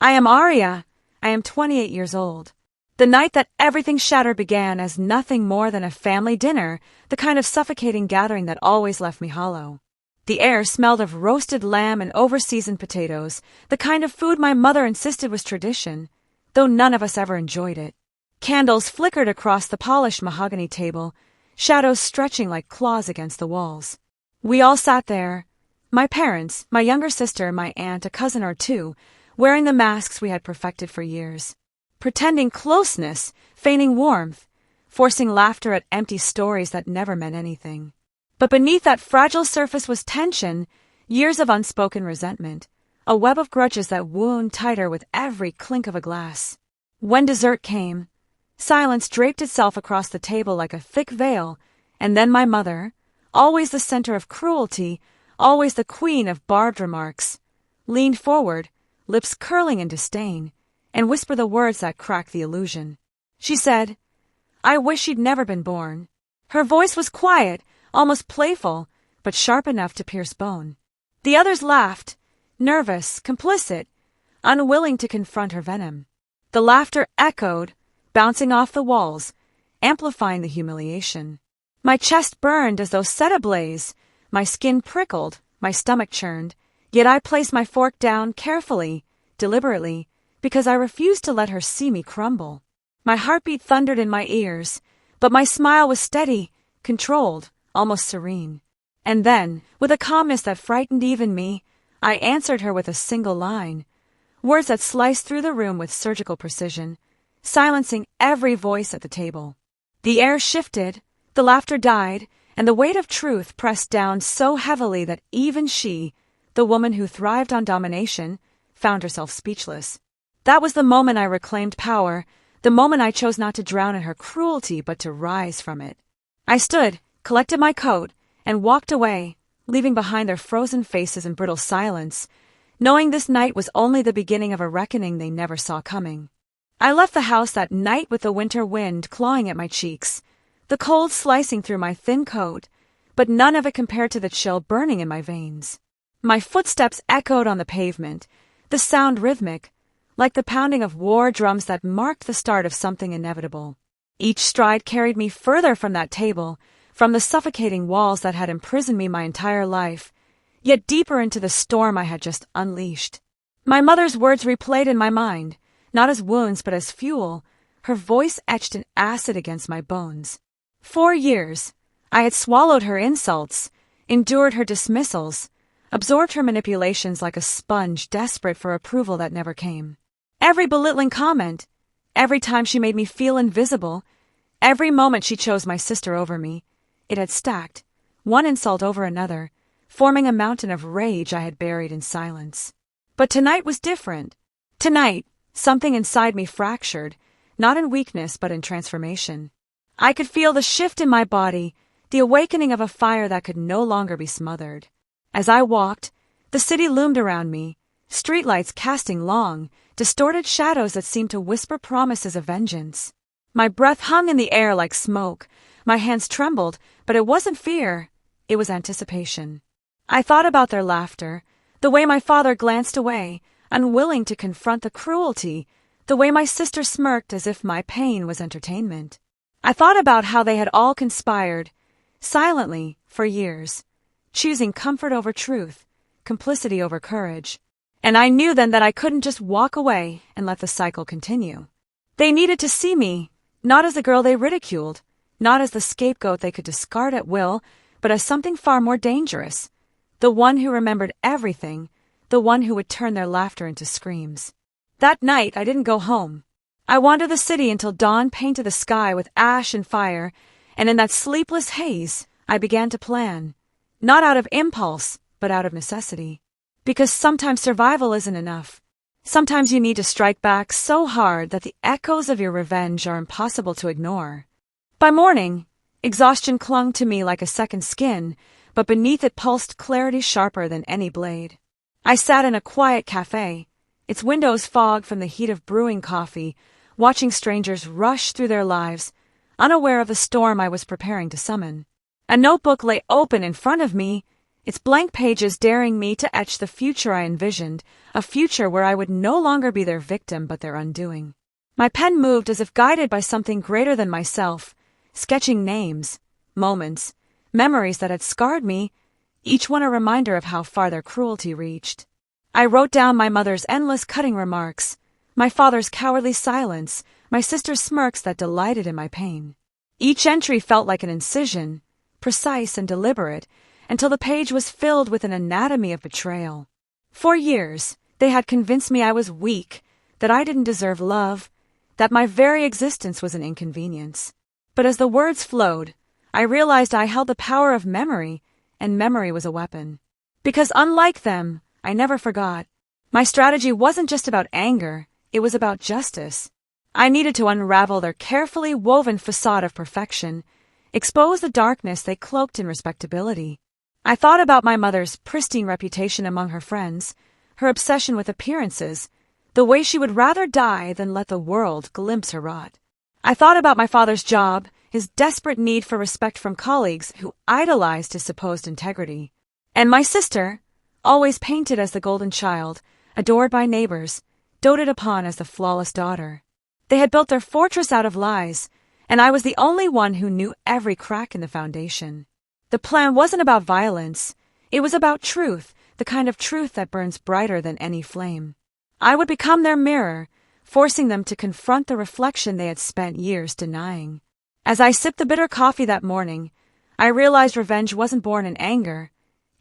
I am Aria. I am 28 years old. The night that everything shattered began as nothing more than a family dinner, the kind of suffocating gathering that always left me hollow. The air smelled of roasted lamb and over-seasoned potatoes, the kind of food my mother insisted was tradition, though none of us ever enjoyed it. Candles flickered across the polished mahogany table, shadows stretching like claws against the walls. We all sat there, my parents, my younger sister, my aunt, a cousin or two, wearing the masks we had perfected for years. Pretending closeness, feigning warmth, forcing laughter at empty stories that never meant anything. But beneath that fragile surface was tension, years of unspoken resentment, a web of grudges that wound tighter with every clink of a glass. When dessert came, silence draped itself across the table like a thick veil, and then my mother, always the center of cruelty, always the queen of barbed remarks, leaned forward, lips curling in disdain, and whispered the words that cracked the illusion. She said, "I wish she'd never been born." Her voice was quiet, almost playful, but sharp enough to pierce bone. The others laughed, nervous, complicit, unwilling to confront her venom. The laughter echoed, bouncing off the walls, amplifying the humiliation. My chest burned as though set ablaze, my skin prickled, my stomach churned, yet I placed my fork down carefully, deliberately, because I refused to let her see me crumble. My heartbeat thundered in my ears, but my smile was steady, controlled, almost serene. And then, with a calmness that frightened even me, I answered her with a single line, words that sliced through the room with surgical precision, silencing every voice at the table. The air shifted, the laughter died, and the weight of truth pressed down so heavily that even she, the woman who thrived on domination, found herself speechless. That was the moment I reclaimed power, the moment I chose not to drown in her cruelty but to rise from it. I stood, collected my coat, and walked away, leaving behind their frozen faces and brittle silence, knowing this night was only the beginning of a reckoning they never saw coming. I left the house that night with the winter wind clawing at my cheeks, the cold slicing through my thin coat, but none of it compared to the chill burning in my veins. My footsteps echoed on the pavement, the sound rhythmic, like the pounding of war drums that marked the start of something inevitable. Each stride carried me further from that table, from the suffocating walls that had imprisoned me my entire life, yet deeper into the storm I had just unleashed. My mother's words replayed in my mind, not as wounds but as fuel, her voice etched in acid against my bones. 4 years, I had swallowed her insults, endured her dismissals, absorbed her manipulations like a sponge desperate for approval that never came. Every belittling comment, every time she made me feel invisible, every moment she chose my sister over me, it had stacked, one insult over another, forming a mountain of rage I had buried in silence. But tonight was different. Tonight, something inside me fractured, not in weakness but in transformation. I could feel the shift in my body, the awakening of a fire that could no longer be smothered. As I walked, the city loomed around me, streetlights casting long, distorted shadows that seemed to whisper promises of vengeance. My breath hung in the air like smoke, my hands trembled, but it wasn't fear, it was anticipation. I thought about their laughter, the way my father glanced away, unwilling to confront the cruelty, the way my sister smirked as if my pain was entertainment. I thought about how they had all conspired, silently, for years, choosing comfort over truth, complicity over courage. And I knew then that I couldn't just walk away and let the cycle continue. They needed to see me, not as the girl they ridiculed, not as the scapegoat they could discard at will, but as something far more dangerous, the one who remembered everything, the one who would turn their laughter into screams. That night I didn't go home. I wandered the city until dawn painted the sky with ash and fire, and in that sleepless haze I began to plan, not out of impulse, but out of necessity. Because sometimes survival isn't enough. Sometimes you need to strike back so hard that the echoes of your revenge are impossible to ignore. By morning, exhaustion clung to me like a second skin, but beneath it pulsed clarity sharper than any blade. I sat in a quiet cafe, its windows fogged from the heat of brewing coffee, watching strangers rush through their lives, unaware of the storm I was preparing to summon. A notebook lay open in front of me, its blank pages daring me to etch the future I envisioned, a future where I would no longer be their victim but their undoing. My pen moved as if guided by something greater than myself, sketching names, moments, memories that had scarred me, each one a reminder of how far their cruelty reached. I wrote down my mother's endless cutting remarks, my father's cowardly silence, my sister's smirks that delighted in my pain. Each entry felt like an incision, precise and deliberate, until the page was filled with an anatomy of betrayal. For years, they had convinced me I was weak, that I didn't deserve love, that my very existence was an inconvenience. But as the words flowed, I realized I held the power of memory, and memory was a weapon. Because unlike them, I never forgot. My strategy wasn't just about anger, it was about justice. I needed to unravel their carefully woven facade of perfection, expose the darkness they cloaked in respectability. I thought about my mother's pristine reputation among her friends, her obsession with appearances, the way she would rather die than let the world glimpse her rot. I thought about my father's job, his desperate need for respect from colleagues who idolized his supposed integrity. And my sister, always painted as the golden child, adored by neighbors, doted upon as the flawless daughter. They had built their fortress out of lies, and I was the only one who knew every crack in the foundation. The plan wasn't about violence, it was about truth, the kind of truth that burns brighter than any flame. I would become their mirror, forcing them to confront the reflection they had spent years denying. As I sipped the bitter coffee that morning, I realized revenge wasn't born in anger.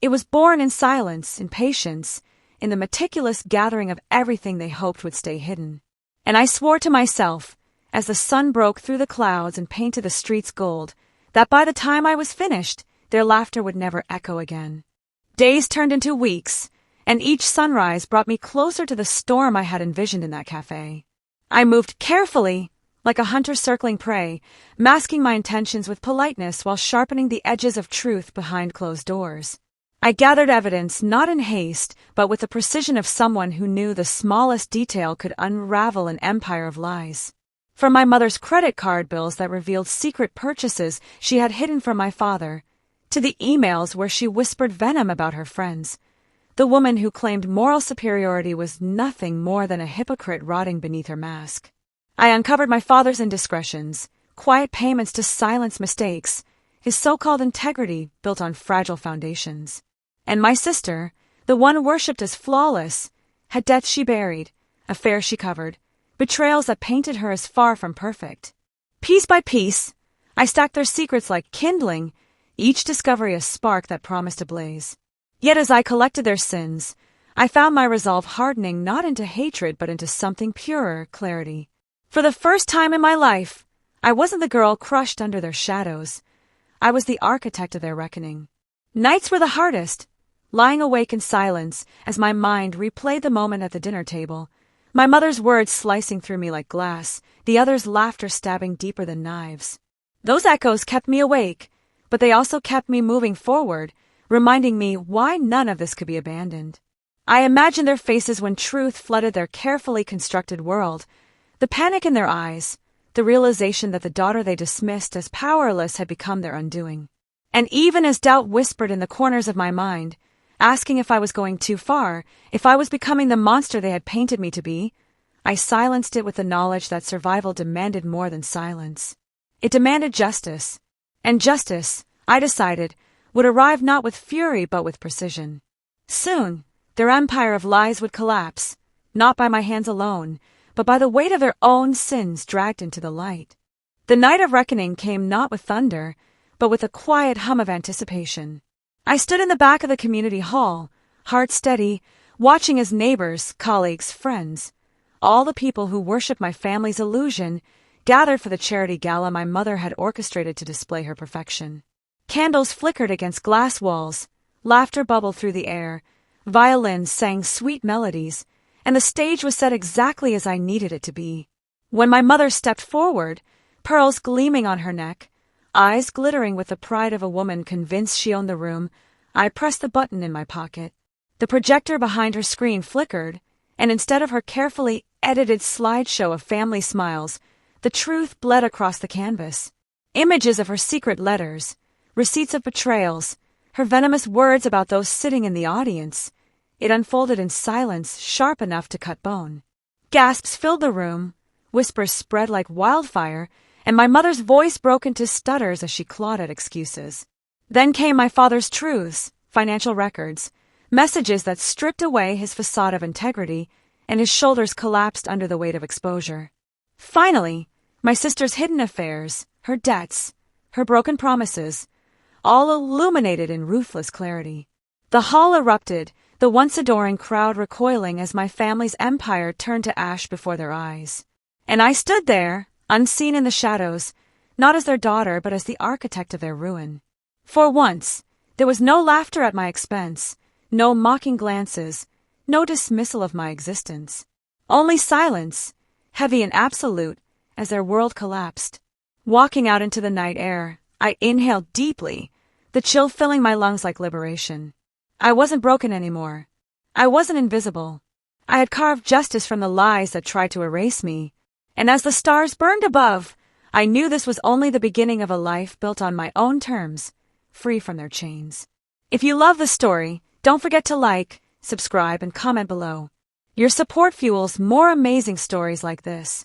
It was born in silence, in patience, in the meticulous gathering of everything they hoped would stay hidden. And I swore to myself, as the sun broke through the clouds and painted the streets gold, that by the time I was finished, their laughter would never echo again. Days turned into weeks, and each sunrise brought me closer to the storm I had envisioned in that cafe. I moved carefully, like a hunter circling prey, masking my intentions with politeness while sharpening the edges of truth behind closed doors. I gathered evidence not in haste, but with the precision of someone who knew the smallest detail could unravel an empire of lies. From my mother's credit card bills that revealed secret purchases she had hidden from my father, to the emails where she whispered venom about her friends, the woman who claimed moral superiority was nothing more than a hypocrite rotting beneath her mask. I uncovered my father's indiscretions, quiet payments to silence mistakes, his so-called integrity built on fragile foundations. And my sister, the one worshipped as flawless, had debts she buried, affairs she covered, betrayals that painted her as far from perfect. Piece by piece, I stacked their secrets like kindling, each discovery a spark that promised to blaze. Yet as I collected their sins, I found my resolve hardening not into hatred but into something purer, clarity. For the first time in my life, I wasn't the girl crushed under their shadows. I was the architect of their reckoning. Nights were the hardest, lying awake in silence as my mind replayed the moment at the dinner table, my mother's words slicing through me like glass, the other's laughter stabbing deeper than knives. Those echoes kept me awake, but they also kept me moving forward, reminding me why none of this could be abandoned. I imagined their faces when truth flooded their carefully constructed world, the panic in their eyes, the realization that the daughter they dismissed as powerless had become their undoing. And even as doubt whispered in the corners of my mind, asking if I was going too far, if I was becoming the monster they had painted me to be, I silenced it with the knowledge that survival demanded more than silence. It demanded justice. And justice, I decided, would arrive not with fury but with precision. Soon, their empire of lies would collapse, not by my hands alone, but by the weight of their own sins dragged into the light. The night of reckoning came not with thunder, but with a quiet hum of anticipation. I stood in the back of the community hall, heart steady, watching as neighbors, colleagues, friends, all the people who worshipped my family's illusion, gathered for the charity gala my mother had orchestrated to display her perfection. Candles flickered against glass walls, laughter bubbled through the air, violins sang sweet melodies, and the stage was set exactly as I needed it to be. When my mother stepped forward, pearls gleaming on her neck, eyes glittering with the pride of a woman convinced she owned the room, I pressed the button in my pocket. The projector behind her screen flickered, and instead of her carefully edited slideshow of family smiles, the truth bled across the canvas. Images of her secret letters, receipts of betrayals, Her venomous words about those sitting in the audience. It unfolded in silence sharp enough to cut bone. Gasps filled the room, whispers spread like wildfire, and my mother's voice broke into stutters as she clawed at excuses. Then came my father's truths, financial records, messages that stripped away his facade of integrity, and his shoulders collapsed under the weight of exposure. Finally, my sister's hidden affairs, her debts, her broken promises, all illuminated in ruthless clarity. The hall erupted, the once adoring crowd recoiling as my family's empire turned to ash before their eyes. And I stood there, unseen in the shadows, not as their daughter but as the architect of their ruin. For once, there was no laughter at my expense, no mocking glances, no dismissal of my existence. Only silence, heavy and absolute, as their world collapsed. Walking out into the night air, I inhaled deeply, the chill filling my lungs like liberation. I wasn't broken anymore. I wasn't invisible. I had carved justice from the lies that tried to erase me. And as the stars burned above, I knew this was only the beginning of a life built on my own terms, free from their chains. If you love the story, don't forget to like, subscribe, and comment below. Your support fuels more amazing stories like this.